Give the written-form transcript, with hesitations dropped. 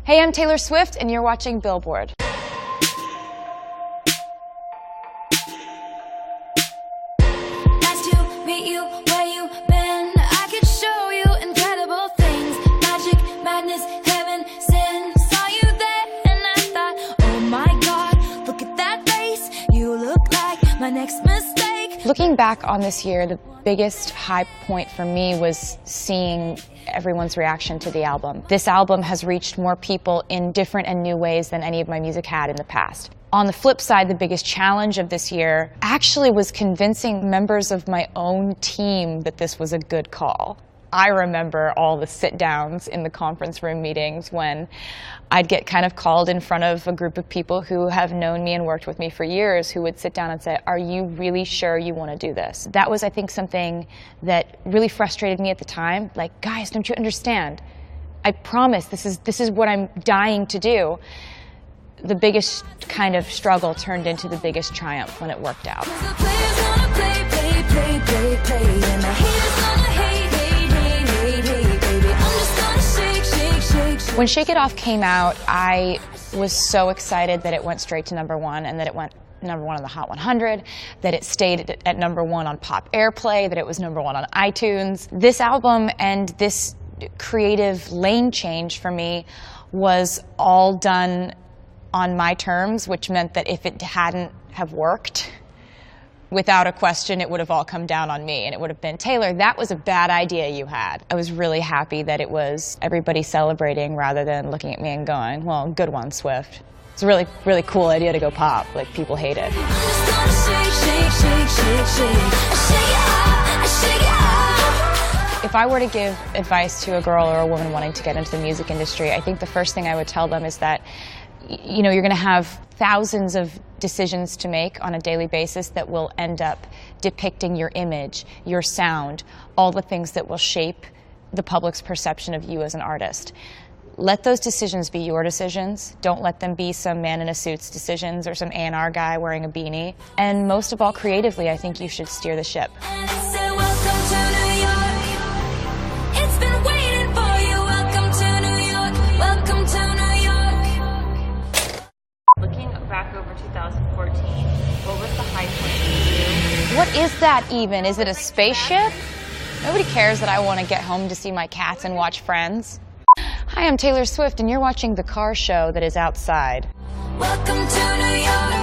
Hey, I'm Taylor Swift, and you're watching Billboard. Nice to meet you, where you been? I could show you incredible things. Magic, madness, heaven, sin. Saw you there, and I thought, oh my God, look at that face. You look like my next mistake. Looking back on this year, the biggest high point for me was seeing everyone's reaction to the album. This album has reached more people in different and new ways than any of my music had in the past. On the flip side, the biggest challenge of this year actually was convincing members of my own team that this was a good call. I remember all the sit-downs in the conference room meetings when I'd get kind of called in front of a group of people who have known me and worked with me for years, who would sit down and say, "Are you really sure you want to do this?" That was, I think, something that really frustrated me at the time. Like, guys, don't you understand? I promise this is what I'm dying to do. The biggest kind of struggle turned into the biggest triumph when it worked out. The players gonna play, play, play, play, play, and the haters gonna hate, hate, hate, hate, hate, baby. I'm just gonna shake, shake, shake, shake. When Shake It Off came out, I was so excited that it went straight to #1 and that it went #1 on the Hot 100, that it stayed at #1 on Pop Airplay, that it was #1 on iTunes. This album and this creative lane change for me was all done on my terms, which meant that if it hadn't have worked, without a question, it would have all come down on me, and it would have been, "Taylor, that was a bad idea you had." I was really happy that it was everybody celebrating rather than looking at me and going, "Well, good one, Swift." It's a really, really cool idea to go pop. Like, people hate it. I'm just gonna shake, shake, shake, shake, shake. I shake it off, I shake it off. If I were to give advice to a girl or a woman wanting to get into the music industry, I think the first thing I would tell them is that, you know, you're going to have thousands of decisions to make on a daily basis that will end up depicting your image, your sound, all the things that will shape the public's perception of you as an artist. Let those decisions be your decisions. Don't let them be some man in a suit's decisions or some A&R guy wearing a beanie. And most of all, creatively, I think you should steer the ship. And it said, welcome to New York. It's been waiting for you. Welcome to New York. Welcome to New York. Looking back over 2014, what was the high point for you? What is that even? Is it a spaceship? Nobody cares that I want to get home to see my cats and watch Friends. Hi, I'm Taylor Swift, and you're watching The Car Show that is outside. Welcome to New York.